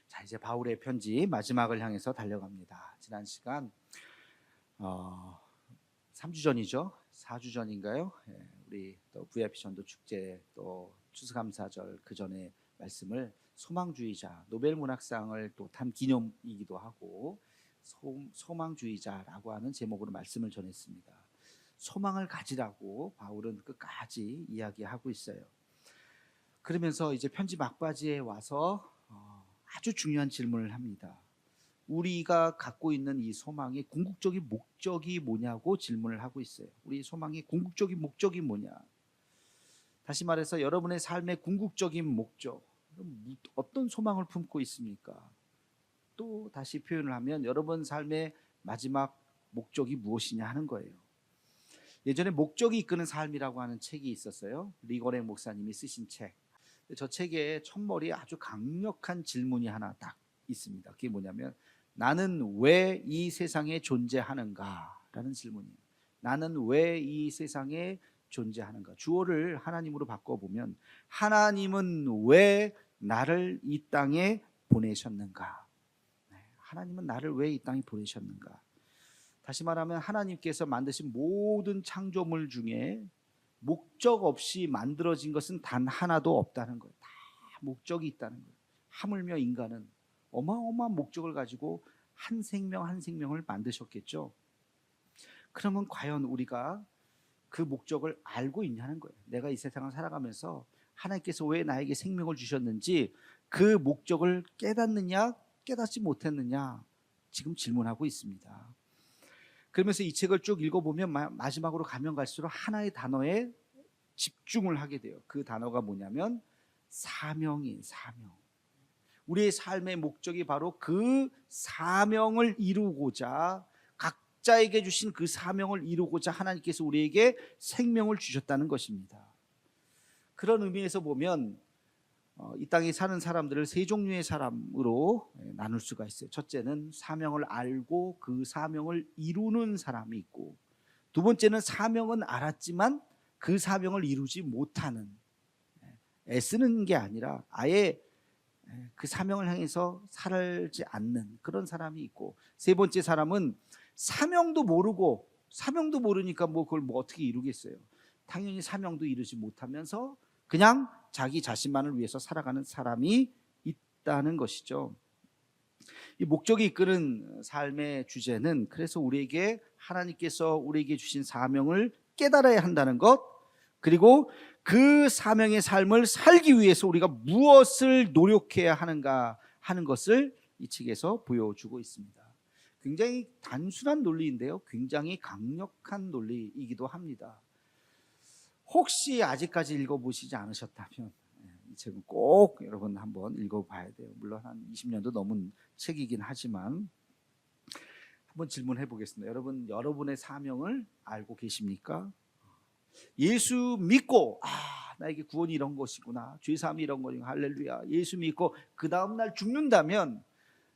자, 이제 바울의 편지 마지막을 향해서 달려갑니다. 지난 시간 3주 전이죠. 4주 전인가요? 우리 또 VIP 전도 축제 또 추수감사절 그 전에 말씀을 소망주의자, 노벨 문학상을 또 탄 기념이기도 하고 소망주의자라고 하는 제목으로 말씀을 전했습니다. 소망을 가지라고 바울은 끝까지 이야기하고 있어요. 그러면서 이제 편지 막바지에 와서 아주 중요한 질문을 합니다. 우리가 갖고 있는 이 소망의 궁극적인 목적이 뭐냐고 질문을 하고 있어요. 우리 소망의 궁극적인 목적이 뭐냐? 다시 말해서 여러분의 삶의 궁극적인 목적, 어떤 소망을 품고 있습니까? 또 다시 표현을 하면 여러분 삶의 마지막 목적이 무엇이냐 하는 거예요. 예전에 목적이 이끄는 삶이라고 하는 책이 있었어요. 리거렉 목사님이 쓰신 책. 저 책에 첫머리에 아주 강력한 질문이 하나 딱 있습니다. 그게 뭐냐면 나는 왜 이 세상에 존재하는가? 라는 질문이에요. 나는 왜 이 세상에 존재하는가? 주어를 하나님으로 바꿔보면 하나님은 왜 나를 이 땅에 보내셨는가? 하나님은 나를 왜 이 땅에 보내셨는가? 다시 말하면 하나님께서 만드신 모든 창조물 중에 목적 없이 만들어진 것은 단 하나도 없다는 거예요. 다 목적이 있다는 거예요. 하물며 인간은 어마어마한 목적을 가지고 한 생명 한 생명을 만드셨겠죠. 그러면 과연 우리가 그 목적을 알고 있냐는 거예요. 내가 이 세상을 살아가면서 하나님께서 왜 나에게 생명을 주셨는지 그 목적을 깨닫느냐 깨닫지 못했느냐 지금 질문하고 있습니다. 그러면서 이 책을 쭉 읽어보면 마지막으로 가면 갈수록 하나의 단어에 집중을 하게 돼요. 그 단어가 뭐냐면 사명이에요. 사명. 우리의 삶의 목적이 바로 그 사명을 이루고자, 각자에게 주신 그 사명을 이루고자 하나님께서 우리에게 생명을 주셨다는 것입니다. 그런 의미에서 보면 이 땅에 사는 사람들을 세 종류의 사람으로 나눌 수가 있어요. 첫째는 사명을 알고 그 사명을 이루는 사람이 있고, 두 번째는 사명은 알았지만 그 사명을 이루지 못하는, 애쓰는 게 아니라 아예 그 사명을 향해서 살지 않는 그런 사람이 있고, 세 번째 사람은 사명도 모르니까 그걸 어떻게 이루겠어요. 당연히 사명도 이루지 못하면서 그냥 자기 자신만을 위해서 살아가는 사람이 있다는 것이죠. 이 목적이 이끄는 삶의 주제는 그래서 우리에게 하나님께서 우리에게 주신 사명을 깨달아야 한다는 것, 그리고 그 사명의 삶을 살기 위해서 우리가 무엇을 노력해야 하는가 하는 것을 이 책에서 보여주고 있습니다. 굉장히 단순한 논리인데요, 굉장히 강력한 논리이기도 합니다. 혹시 아직까지 읽어보시지 않으셨다면 이 책은 꼭 여러분 한번 읽어봐야 돼요. 물론 한 20년도 넘은 책이긴 하지만 한번 질문해 보겠습니다. 여러분의 사명을 알고 계십니까? 예수 믿고 나에게 구원이 이런 것이구나, 죄사함이 이런 거구나, 할렐루야, 예수 믿고 그 다음날 죽는다면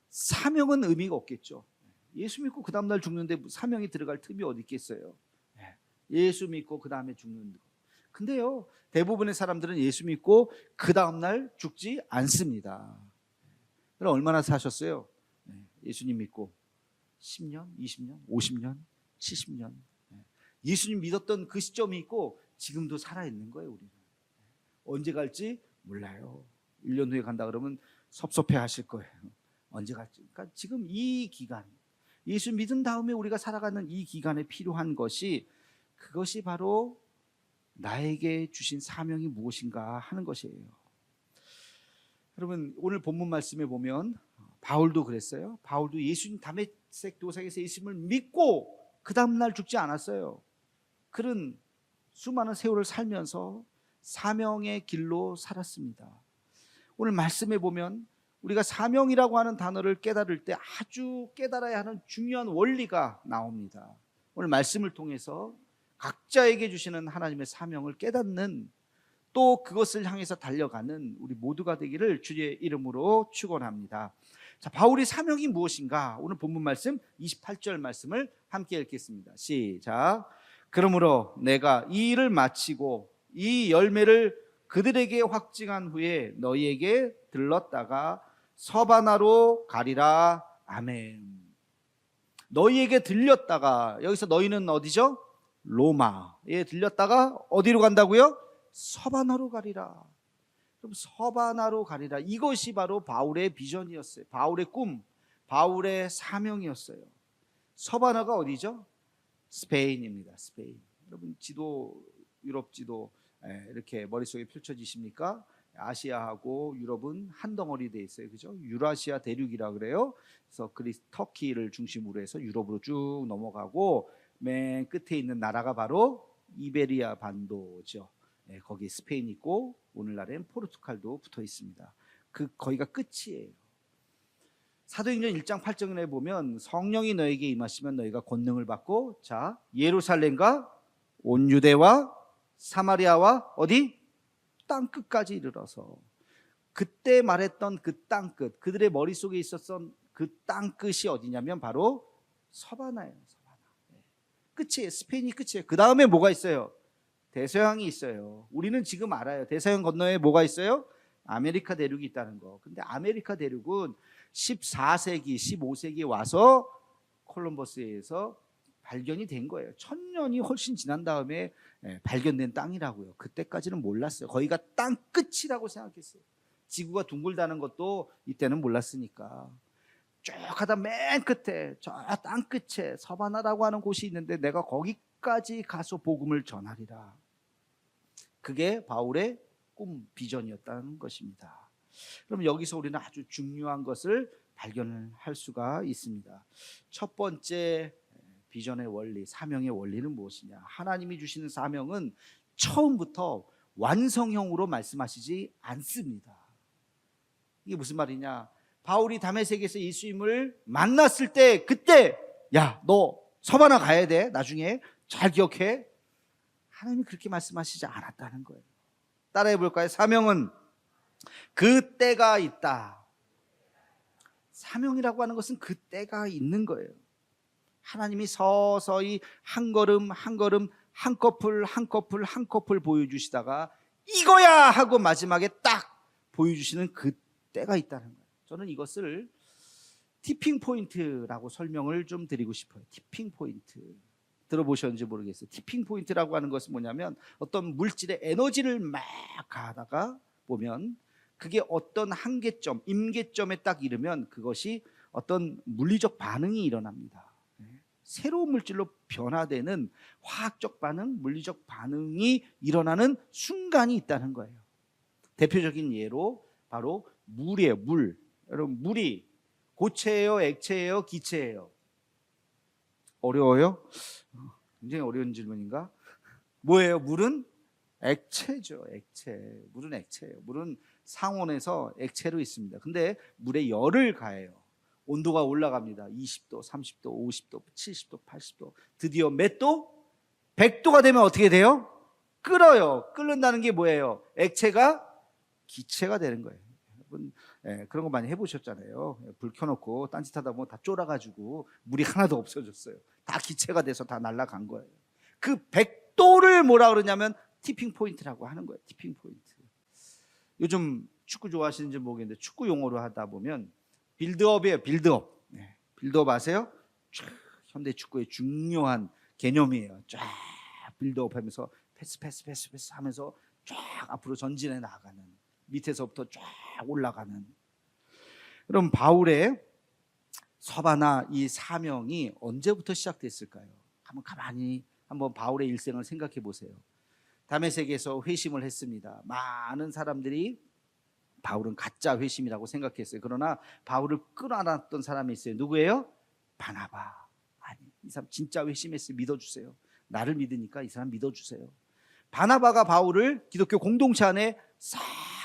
사명은 의미가 없겠죠. 예수 믿고 그 다음날 죽는데 사명이 들어갈 틈이 어디 있겠어요. 예수 믿고 그 다음에 죽는 거. 근데요, 대부분의 사람들은 예수 믿고 그 다음날 죽지 않습니다. 그럼 얼마나 사셨어요? 예수님 믿고 10년, 20년, 50년, 70년. 예수님 믿었던 그 시점이 있고 지금도 살아있는 거예요. 우리는 언제 갈지 몰라요. 1년 후에 간다 그러면 섭섭해 하실 거예요. 언제 갈지. 그러니까 지금 이 기간, 예수 믿은 다음에 우리가 살아가는 이 기간에 필요한 것이, 그것이 바로 나에게 주신 사명이 무엇인가 하는 것이에요. 여러분, 오늘 본문 말씀에 보면 바울도 그랬어요. 바울도 예수님 다메섹 도상에서 예수님을 믿고 그 다음날 죽지 않았어요. 그는 수많은 세월을 살면서 사명의 길로 살았습니다. 오늘 말씀에 보면 우리가 사명이라고 하는 단어를 깨달을 때 아주 깨달아야 하는 중요한 원리가 나옵니다. 오늘 말씀을 통해서 각자에게 주시는 하나님의 사명을 깨닫는 또 그것을 향해서 달려가는 우리 모두가 되기를 주의 이름으로 축원합니다. 자, 바울의 사명이 무엇인가? 오늘 본문 말씀 28절 말씀을 함께 읽겠습니다. 시작. 그러므로 내가 이 일을 마치고 이 열매를 그들에게 확증한 후에 너희에게 들렀다가 서바나로 가리라. 아멘. 너희에게 들렸다가, 여기서 너희는 어디죠? 로마에 들렸다가 어디로 간다고요? 서바나로 가리라. 그럼 서바나로 가리라. 이것이 바로 바울의 비전이었어요. 바울의 꿈, 바울의 사명이었어요. 서바나가 어디죠? 스페인입니다. 스페인. 여러분 지도, 유럽 지도 이렇게 머릿속에 펼쳐지십니까? 아시아하고 유럽은 한 덩어리 돼 있어요. 그죠? 유라시아 대륙이라 그래요. 그래서 터키를 중심으로 해서 유럽으로 쭉 넘어가고 맨 끝에 있는 나라가 바로 이베리아 반도죠. 거기 스페인 있고 오늘날엔 포르투갈도 붙어 있습니다. 거기가 끝이에요. 사도행전 1장 8절에 보면 성령이 너에게 임하시면 너희가 권능을 받고, 자, 예루살렘과 온 유대와 사마리아와 어디? 땅 끝까지 이르러서. 그때 말했던 그 땅 끝, 그들의 머릿속에 있었던 그 땅 끝이 어디냐면 바로 서바나예요. 서바나. 끝이에요. 스페인이 끝이에요. 그 다음에 뭐가 있어요? 대서양이 있어요. 우리는 지금 알아요. 대서양 건너에 뭐가 있어요? 아메리카 대륙이 있다는 거. 근데 아메리카 대륙은 14세기, 15세기에 와서 콜럼버스에 의해서 발견이 된 거예요. 1000년이 훨씬 지난 다음에 발견된 땅이라고요. 그때까지는 몰랐어요. 거기가 땅 끝이라고 생각했어요. 지구가 둥글다는 것도 이때는 몰랐으니까. 쭉 가다 맨 끝에 저 땅 끝에 서바나라고 하는 곳이 있는데 내가 거기까지 가서 복음을 전하리라. 그게 바울의 꿈, 비전이었다는 것입니다. 그럼 여기서 우리는 아주 중요한 것을 발견을 할 수가 있습니다. 첫 번째 비전의 원리, 사명의 원리는 무엇이냐? 하나님이 주시는 사명은 처음부터 완성형으로 말씀하시지 않습니다. 이게 무슨 말이냐? 바울이 다메섹에서 예수님을 만났을 때 그때 야, 너 서바나 가야 돼. 나중에 잘 기억해. 하나님이 그렇게 말씀하시지 않았다는 거예요. 따라해 볼까요? 사명은 그 때가 있다. 사명이라고 하는 것은 그 때가 있는 거예요. 하나님이 서서히 한 걸음 한 걸음, 한 커플 한 커플 한 커플 보여주시다가 이거야 하고 마지막에 딱 보여주시는 그 때가 있다는 거예요. 저는 이것을 티핑 포인트라고 설명을 좀 드리고 싶어요. 티핑 포인트. 들어보셨는지 모르겠어요. 티핑 포인트라고 하는 것은 뭐냐면 어떤 물질의 에너지를 막 가다가 보면 그게 어떤 한계점, 임계점에 딱 이르면 그것이 어떤 물리적 반응이 일어납니다. 새로운 물질로 변화되는 화학적 반응, 물리적 반응이 일어나는 순간이 있다는 거예요. 대표적인 예로 바로 물이에요. 물. 여러분, 물이 고체예요, 액체예요, 기체예요? 어려워요? 굉장히 어려운 질문인가? 뭐예요? 물은 액체죠. 액체. 물은 액체예요. 물은 상온에서 액체로 있습니다. 근데 물에 열을 가해요. 온도가 올라갑니다. 20도, 30도, 50도, 70도, 80도. 드디어 몇 도? 100도가 되면 어떻게 돼요? 끓어요. 끓는다는 게 뭐예요? 액체가 기체가 되는 거예요. 여러분, 그런 거 많이 해보셨잖아요. 불 켜놓고 딴짓하다 보면 다 쫄아가지고 물이 하나도 없어졌어요. 다 기체가 돼서 다 날아간 거예요. 그 100도를 뭐라 그러냐면 티핑 포인트라고 하는 거예요. 티핑 포인트. 요즘 축구 좋아하시는지 모르겠는데 축구 용어로 하다 보면 빌드업이에요. 빌드업. 빌드업 아세요? 현대 축구의 중요한 개념이에요. 쫙 빌드업 하면서 패스 하면서 쫙 앞으로 전진해 나가는, 밑에서부터 쫙 올라가는. 그럼 바울의 서바나 이 사명이 언제부터 시작됐을까요? 한번 가만히 한번 바울의 일생을 생각해 보세요. 다메섹에서 회심을 했습니다. 많은 사람들이 바울은 가짜 회심이라고 생각했어요. 그러나 바울을 끌어안았던 사람이 있어요. 누구예요? 바나바. 아니, 이 사람 진짜 회심했어요. 믿어주세요. 나를 믿으니까 이 사람 믿어주세요. 바나바가 바울을 기독교 공동체 안에 싹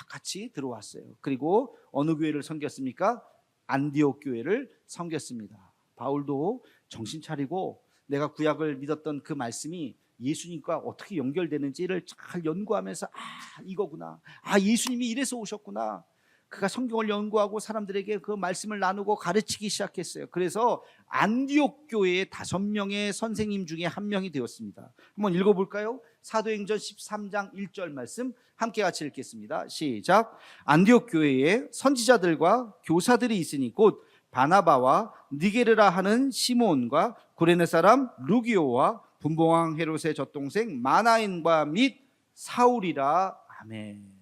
같이 들어왔어요. 그리고 어느 교회를 섬겼습니까? 안디옥 교회를 섬겼습니다. 바울도 정신 차리고 내가 구약을 믿었던 그 말씀이 예수님과 어떻게 연결되는지를 잘 연구하면서 이거구나, 예수님이 이래서 오셨구나. 그가 성경을 연구하고 사람들에게 그 말씀을 나누고 가르치기 시작했어요. 그래서 안디옥 교회의 5명의 선생님 중에 한 명이 되었습니다. 한번 읽어볼까요? 사도행전 13장 1절 말씀 함께 같이 읽겠습니다. 시작. 안디옥 교회에 선지자들과 교사들이 있으니 곧 바나바와 니게르라 하는 시몬과 구레네 사람 루기오와 분봉왕 헤롯의 젖동생 마나인과 및 사울이라. 아멘.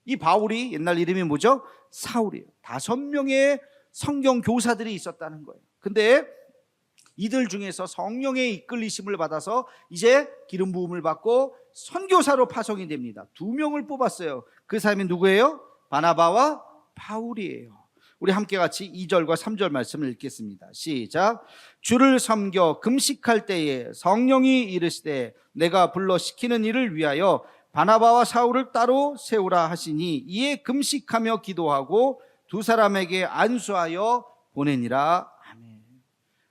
이 바울이 옛날 이름이 뭐죠? 사울이에요. 5명의 성경 교사들이 있었다는 거예요. 근데 이들 중에서 성령의 이끌리심을 받아서 이제 기름 부음을 받고 선교사로 파송이 됩니다. 2명을 뽑았어요. 그 사람이 누구예요? 바나바와 바울이에요. 우리 함께 같이 2절과 3절 말씀을 읽겠습니다. 시작. 주를 섬겨 금식할 때에 성령이 이르시되 내가 불러 시키는 일을 위하여 바나바와 사울을 따로 세우라 하시니 이에 금식하며 기도하고 2 사람에게 안수하여 보내니라. 아멘.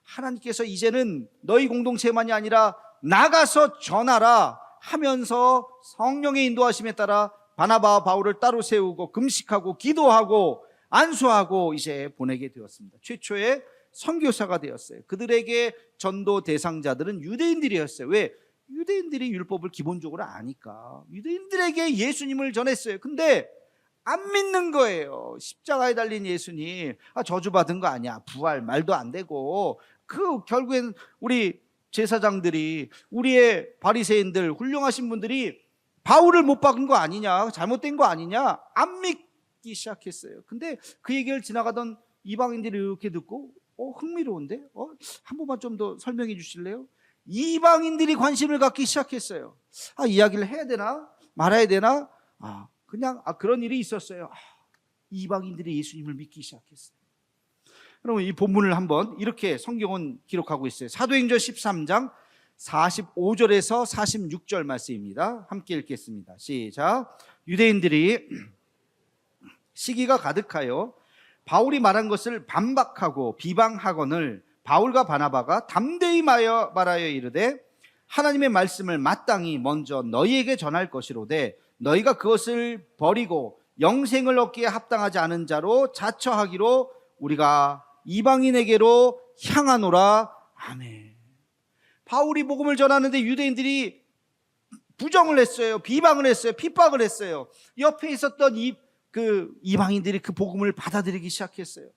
하나님께서 이제는 너희 공동체만이 아니라 나가서 전하라 하면서 성령의 인도하심에 따라 바나바와 바울을 따로 세우고 금식하고 기도하고 안수하고 이제 보내게 되었습니다. 최초의 선교사가 되었어요. 그들에게 전도 대상자들은 유대인들이었어요. 왜? 유대인들이 율법을 기본적으로 아니까 유대인들에게 예수님을 전했어요. 근데 안 믿는 거예요. 십자가에 달린 예수님, 저주받은 거 아니야, 부활 말도 안 되고. 결국엔 우리 제사장들이, 우리의 바리새인들, 훌륭하신 분들이 바울을 못 박은 거 아니냐, 잘못된 거 아니냐, 안 믿기 시작했어요. 근데 그 얘기를 지나가던 이방인들이 이렇게 듣고 흥미로운데? 한 번만 좀 더 설명해 주실래요? 이방인들이 관심을 갖기 시작했어요. 이야기를 해야 되나 말아야 되나? 그냥 그런 일이 있었어요. 이방인들이 예수님을 믿기 시작했어요. 여러분, 이 본문을 한번 이렇게 성경은 기록하고 있어요. 사도행전 13장 45절에서 46절 말씀입니다. 함께 읽겠습니다. 시작. 유대인들이 시기가 가득하여 바울이 말한 것을 반박하고 비방하거늘 바울과 바나바가 담대히 말하여 이르되 하나님의 말씀을 마땅히 먼저 너희에게 전할 것이로되 너희가 그것을 버리고 영생을 얻기에 합당하지 않은 자로 자처하기로 우리가 이방인에게로 향하노라. 아멘. 바울이 복음을 전하는데 유대인들이 부정을 했어요. 비방을 했어요. 핍박을 했어요. 옆에 있었던 이방인들이 그 복음을 받아들이기 시작했어요.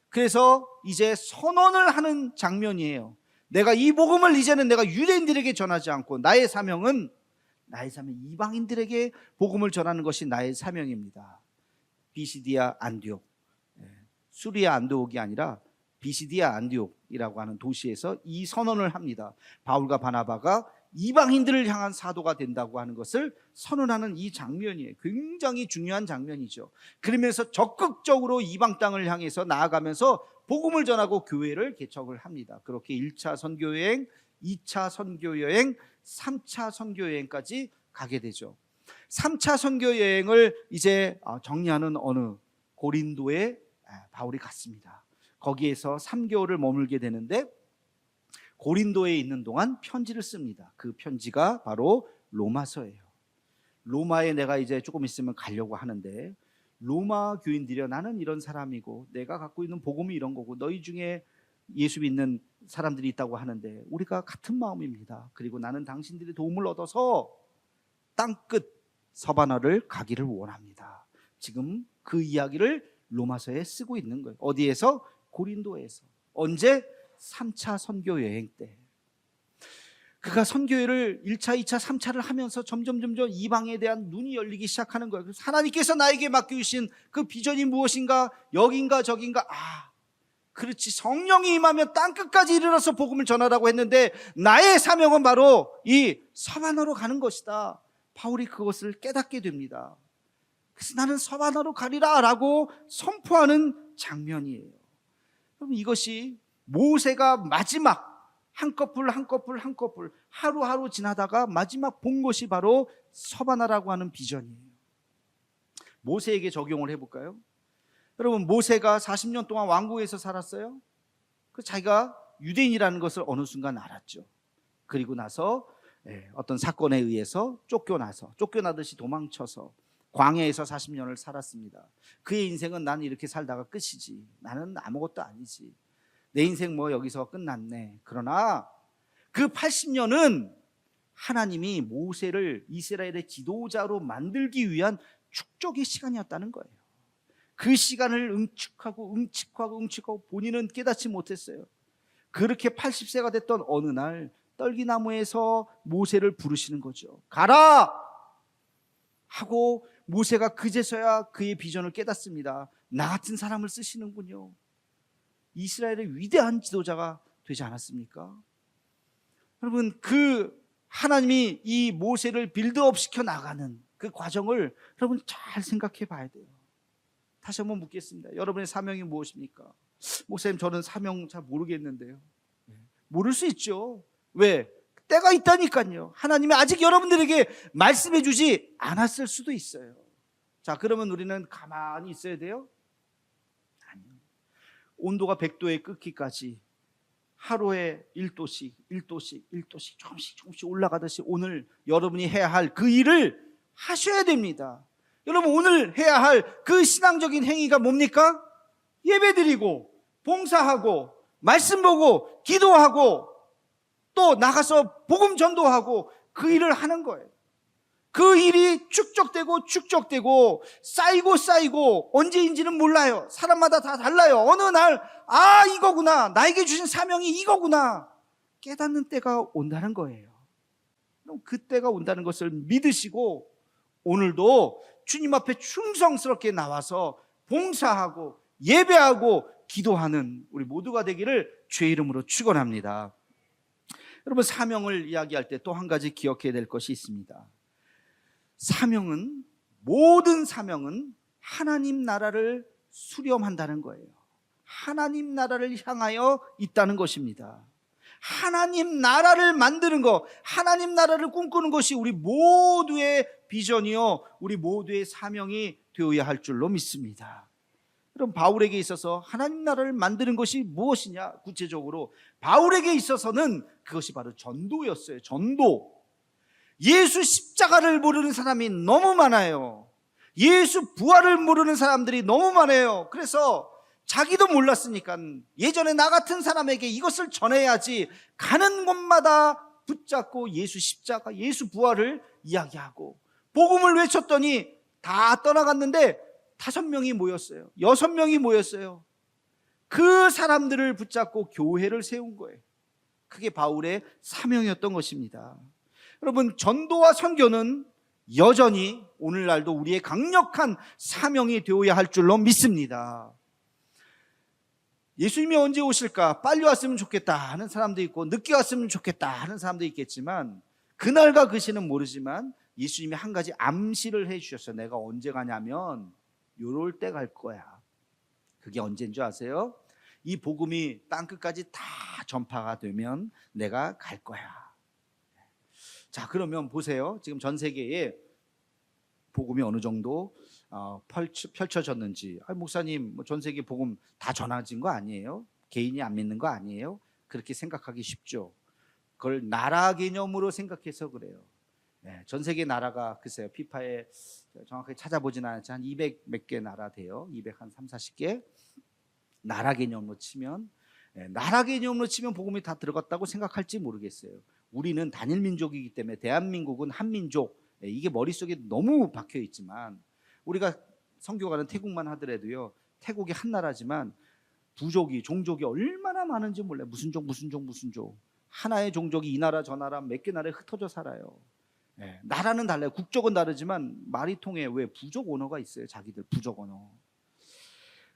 그래서 이제 선언을 하는 장면이에요. 내가 이 복음을 이제는 내가 유대인들에게 전하지 않고 나의 사명은 이방인들에게 복음을 전하는 것이 나의 사명입니다. 비시디아 안디옥, 수리아 안디옥이 아니라 비시디아 안디옥이라고 하는 도시에서 이 선언을 합니다. 바울과 바나바가 이방인들을 향한 사도가 된다고 하는 것을 선언하는 이 장면이에요. 굉장히 중요한 장면이죠. 그러면서 적극적으로 이방 땅을 향해서 나아가면서 복음을 전하고 교회를 개척을 합니다. 그렇게 1차 선교여행, 2차 선교여행, 3차 선교여행까지 가게 되죠. 3차 선교여행을 이제 정리하는 어느 고린도에 바울이 갔습니다. 거기에서 3개월을 머물게 되는데 고린도에 있는 동안 편지를 씁니다. 그 편지가 바로 로마서예요. 로마에 내가 이제 조금 있으면 가려고 하는데 로마 교인들이여 나는 이런 사람이고 내가 갖고 있는 복음이 이런 거고 너희 중에 예수 믿는 사람들이 있다고 하는데 우리가 같은 마음입니다. 그리고 나는 당신들의 도움을 얻어서 땅끝 서바나를 가기를 원합니다. 지금 그 이야기를 로마서에 쓰고 있는 거예요. 어디에서? 고린도에서. 언제? 3차 선교 여행 때. 그가 선교회를 1차, 2차, 3차를 하면서 점점 이방에 대한 눈이 열리기 시작하는 거예요. 그래서 하나님께서 나에게 맡겨주신 그 비전이 무엇인가? 여긴가 저긴가? 그렇지, 성령이 임하면 땅끝까지 이르러서 복음을 전하라고 했는데 나의 사명은 바로 이 서바나로 가는 것이다. 바울이 그것을 깨닫게 됩니다. 그래서 나는 서바나로 가리라 라고 선포하는 장면이에요. 그럼 이것이 모세가 마지막 한 커플 하루하루 지나다가 마지막 본 것이 바로 서바나라고 하는 비전이에요. 모세에게 적용을 해볼까요? 여러분, 모세가 40년 동안 왕국에서 살았어요. 그 자기가 유대인이라는 것을 어느 순간 알았죠. 그리고 나서 어떤 사건에 의해서 쫓겨나듯이 도망쳐서 광야에서 40년을 살았습니다. 그의 인생은 난 이렇게 살다가 끝이지, 나는 아무것도 아니지, 내 인생 뭐 여기서 끝났네. 그러나 그 80년은 하나님이 모세를 이스라엘의 지도자로 만들기 위한 축적의 시간이었다는 거예요. 그 시간을 응축하고 본인은 깨닫지 못했어요. 그렇게 80세가 됐던 어느 날 떨기나무에서 모세를 부르시는 거죠. 가라! 하고 모세가 그제서야 그의 비전을 깨닫습니다. 나 같은 사람을 쓰시는군요. 이스라엘의 위대한 지도자가 되지 않았습니까? 여러분, 그 하나님이 이 모세를 빌드업 시켜 나가는 그 과정을 여러분 잘 생각해 봐야 돼요. 다시 한번 묻겠습니다. 여러분의 사명이 무엇입니까? 목사님, 저는 사명 잘 모르겠는데요. 모를 수 있죠. 왜? 때가 있다니까요. 하나님이 아직 여러분들에게 말씀해 주지 않았을 수도 있어요. 자, 그러면 우리는 가만히 있어야 돼요? 아니요. 온도가 100도에 끓기까지 하루에 1도씩 조금씩 올라가듯이 오늘 여러분이 해야 할 그 일을 하셔야 됩니다. 여러분, 오늘 해야 할 그 신앙적인 행위가 뭡니까? 예배드리고 봉사하고 말씀 보고 기도하고 또 나가서 복음 전도하고 그 일을 하는 거예요. 그 일이 축적되고 쌓이고 언제인지는 몰라요. 사람마다 다 달라요. 어느 날 이거구나, 나에게 주신 사명이 이거구나 깨닫는 때가 온다는 거예요. 그럼 그 때가 온다는 것을 믿으시고 오늘도 주님 앞에 충성스럽게 나와서 봉사하고 예배하고 기도하는 우리 모두가 되기를 주의 이름으로 축원합니다. 여러분, 사명을 이야기할 때 또 한 가지 기억해야 될 것이 있습니다. 모든 사명은 하나님 나라를 수렴한다는 거예요. 하나님 나라를 향하여 있다는 것입니다. 하나님 나라를 만드는 것, 하나님 나라를 꿈꾸는 것이 우리 모두의 비전이요, 우리 모두의 사명이 되어야 할 줄로 믿습니다. 그럼 바울에게 있어서 하나님 나라를 만드는 것이 무엇이냐? 구체적으로 바울에게 있어서는 그것이 바로 전도였어요. 전도. 예수 십자가를 모르는 사람이 너무 많아요. 예수 부활을 모르는 사람들이 너무 많아요. 그래서 자기도 몰랐으니까 예전에 나 같은 사람에게 이것을 전해야지 가는 곳마다 붙잡고 예수 십자가, 예수 부활을 이야기하고 복음을 외쳤더니 다 떠나갔는데 5명이 모였어요. 6명이 모였어요. 그 사람들을 붙잡고 교회를 세운 거예요. 그게 바울의 사명이었던 것입니다. 여러분, 전도와 선교는 여전히 오늘날도 우리의 강력한 사명이 되어야 할 줄로 믿습니다. 예수님이 언제 오실까? 빨리 왔으면 좋겠다 하는 사람도 있고 늦게 왔으면 좋겠다 하는 사람도 있겠지만 그날과 그 시는 모르지만 예수님이 한 가지 암시를 해주셨어요. 내가 언제 가냐면 요럴 때 갈 거야. 그게 언제인 줄 아세요? 이 복음이 땅끝까지 다 전파가 되면 내가 갈 거야. 자, 그러면 보세요. 지금 전 세계에 복음이 어느 정도 펼쳐졌는지. 목사님, 전 세계 복음 다 전해진 거 아니에요? 개인이 안 믿는 거 아니에요? 그렇게 생각하기 쉽죠. 그걸 나라 개념으로 생각해서 그래요. 전 세계 나라가 글쎄요, 피파에 정확하게 찾아보진 않았지만 한 200 몇 개 나라 돼요. 200 한 3, 40개. 나라 개념으로 치면 복음이 다 들어갔다고 생각할지 모르겠어요. 우리는 단일 민족이기 때문에 대한민국은 한민족, 이게 머릿속에 너무 박혀 있지만 우리가 선교가는 태국만 하더라도요, 태국이 한 나라지만 부족이, 종족이 얼마나 많은지 몰라요. 무슨 족 하나의 종족이 이 나라 저 나라 몇 개 나라에 흩어져 살아요. 나라는 달라요. 국적은 다르지만 말이 통해. 왜? 부족 언어가 있어요. 자기들 부족 언어.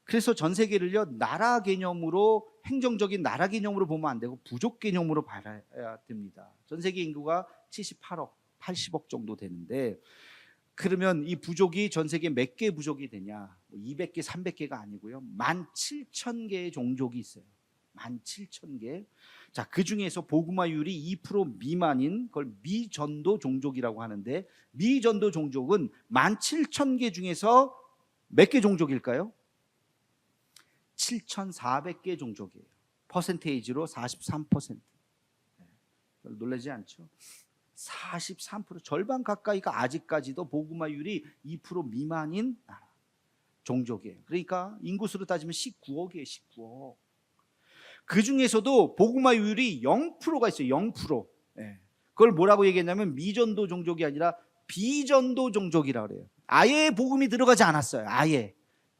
그래서 전 세계를요, 나라 개념으로, 행정적인 나라 개념으로 보면 안 되고 부족 개념으로 봐야 됩니다. 전 세계 인구가 78억 80억 정도 되는데, 그러면 이 부족이 전 세계 몇 개 부족이 되냐? 200개 300개가 아니고요, 17,000개의 종족이 있어요. 17,000개. 자, 그 중에서 복음화율이 2% 미만인 걸 미전도 종족이라고 하는데, 미전도 종족은 17,000개 중에서 몇 개 종족일까요? 7,400개 종족이에요. 퍼센테이지로 43%. 별로 놀라지 않죠? 43%, 절반 가까이가 아직까지도 복음화율이 2% 미만인 나라, 종족이에요. 그러니까 인구수로 따지면 19억이에요. 19억. 그 중에서도 복음화율이 0%가 있어요. 0%. 예. 그걸 뭐라고 얘기했냐면 미전도 종족이 아니라 비전도 종족이라고 그래요. 아예 복음이 들어가지 않았어요. 아예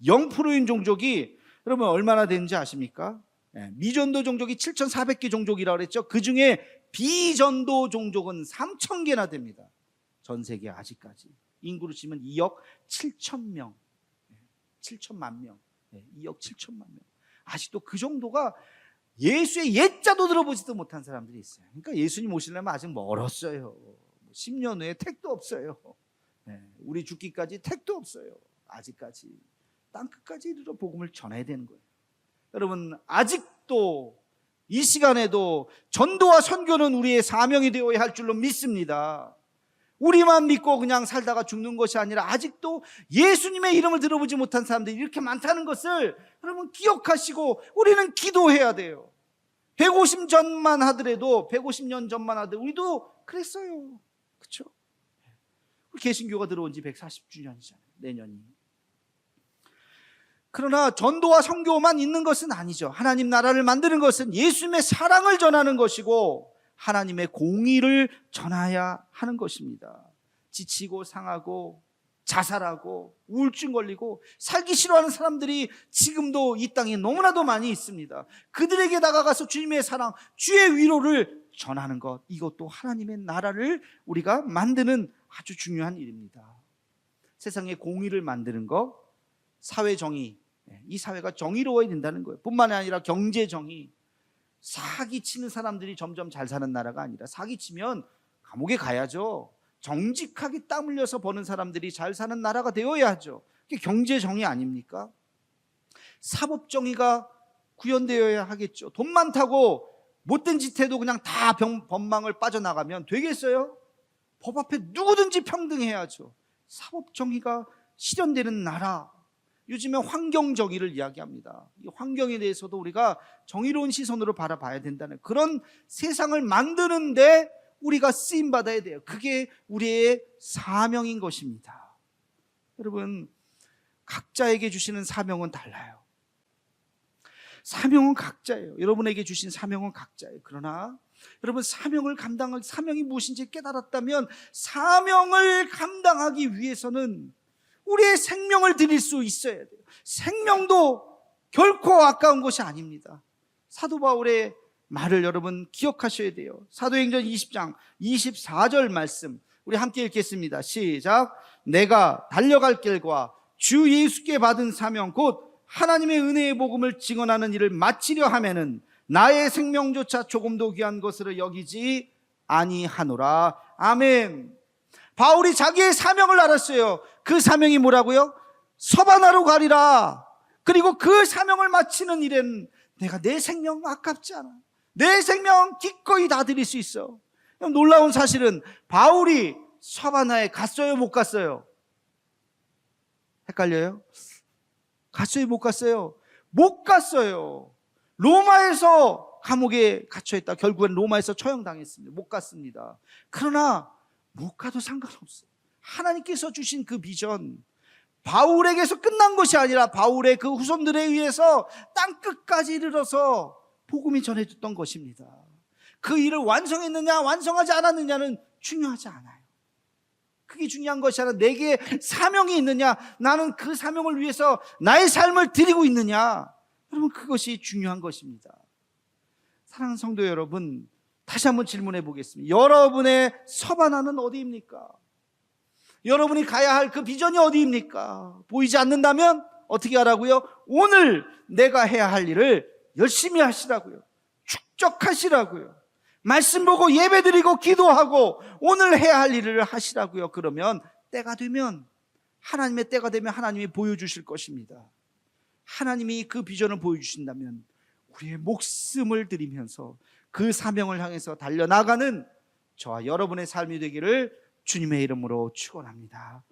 0%인 종족이 여러분 얼마나 되는지 아십니까? 예. 미전도 종족이 7,400개 종족이라고 그랬죠. 그 중에 비전도 종족은 3,000개나 됩니다. 전 세계 아직까지 인구로 치면 2억 7천 명, 7천만 명, 2억 7천만 명. 아직도 그 정도가 예수의 옛자도 들어보지도 못한 사람들이 있어요. 그러니까 예수님 오시려면 아직 멀었어요. 10년 후에 택도 없어요. 우리 죽기까지 택도 없어요. 아직까지 땅끝까지 이르러 복음을 전해야 되는 거예요. 여러분, 아직도 이 시간에도 전도와 선교는 우리의 사명이 되어야 할 줄로 믿습니다. 우리만 믿고 그냥 살다가 죽는 것이 아니라 아직도 예수님의 이름을 들어보지 못한 사람들이 이렇게 많다는 것을 여러분 기억하시고 우리는 기도해야 돼요. 150년 전만 하더라도 우리도 그랬어요. 그렇죠? 우리 개신교가 들어온 지 140주년이잖아요. 내년이. 그러나 전도와 선교만 있는 것은 아니죠. 하나님 나라를 만드는 것은 예수님의 사랑을 전하는 것이고 하나님의 공의를 전해야 하는 것입니다. 지치고 상하고 자살하고 우울증 걸리고 살기 싫어하는 사람들이 지금도 이 땅에 너무나도 많이 있습니다. 그들에게 다가가서 주님의 사랑, 주의 위로를 전하는 것, 이것도 하나님의 나라를 우리가 만드는 아주 중요한 일입니다. 세상에 공의를 만드는 것, 사회 정의, 이 사회가 정의로워야 된다는 거예요. 뿐만 아니라 경제 정의, 사기치는 사람들이 점점 잘 사는 나라가 아니라 사기치면 감옥에 가야죠. 정직하게 땀 흘려서 버는 사람들이 잘 사는 나라가 되어야 하죠. 그게 경제 정의 아닙니까? 사법 정의가 구현되어야 하겠죠. 돈 많다고 못된 짓 해도 그냥 다 법망을 빠져나가면 되겠어요? 법 앞에 누구든지 평등해야죠. 사법 정의가 실현되는 나라. 요즘에 환경 정의를 이야기합니다. 이 환경에 대해서도 우리가 정의로운 시선으로 바라봐야 된다는 그런 세상을 만드는데 우리가 쓰임 받아야 돼요. 그게 우리의 사명인 것입니다. 여러분, 각자에게 주시는 사명은 달라요. 사명은 각자예요. 여러분에게 주신 사명은 각자예요. 그러나 여러분, 사명이 무엇인지 깨달았다면 사명을 감당하기 위해서는 우리의 생명을 드릴 수 있어야 돼요. 생명도 결코 아까운 것이 아닙니다. 사도 바울의 말을 여러분 기억하셔야 돼요. 사도행전 20장 24절 말씀 우리 함께 읽겠습니다. 시작. 내가 달려갈 길과 주 예수께 받은 사명 곧 하나님의 은혜의 복음을 증언하는 일을 마치려 하면은 나의 생명조차 조금도 귀한 것으로 여기지 아니하노라. 아멘. 바울이 자기의 사명을 알았어요. 그 사명이 뭐라고요? 서바나로 가리라. 그리고 그 사명을 마치는 일엔 내가 내 생명 아깝지 않아. 내 생명 기꺼이 다 드릴 수 있어. 놀라운 사실은 바울이 서바나에 갔어요, 못 갔어요? 헷갈려요? 갔어요, 못 갔어요? 못 갔어요. 로마에서 감옥에 갇혀 있다. 결국엔 로마에서 처형당했습니다. 못 갔습니다. 그러나 못 가도 상관없어요. 하나님께서 주신 그 비전, 바울에게서 끝난 것이 아니라 바울의 그 후손들에 의해서 땅끝까지 이르러서 복음이 전해졌던 것입니다. 그 일을 완성했느냐 완성하지 않았느냐는 중요하지 않아요. 그게 중요한 것이 아니라 내게 사명이 있느냐, 나는 그 사명을 위해서 나의 삶을 드리고 있느냐, 여러분 그것이 중요한 것입니다. 사랑하는 성도 여러분, 다시 한번 질문해 보겠습니다. 여러분의 서바나는 어디입니까? 여러분이 가야 할 그 비전이 어디입니까? 보이지 않는다면 어떻게 하라고요? 오늘 내가 해야 할 일을 열심히 하시라고요. 축적하시라고요. 말씀 보고 예배드리고 기도하고 오늘 해야 할 일을 하시라고요. 그러면 때가 되면, 하나님의 때가 되면 하나님이 보여주실 것입니다. 하나님이 그 비전을 보여주신다면 우리의 목숨을 드리면서 그 사명을 향해서 달려나가는 저와 여러분의 삶이 되기를 주님의 이름으로 축원합니다.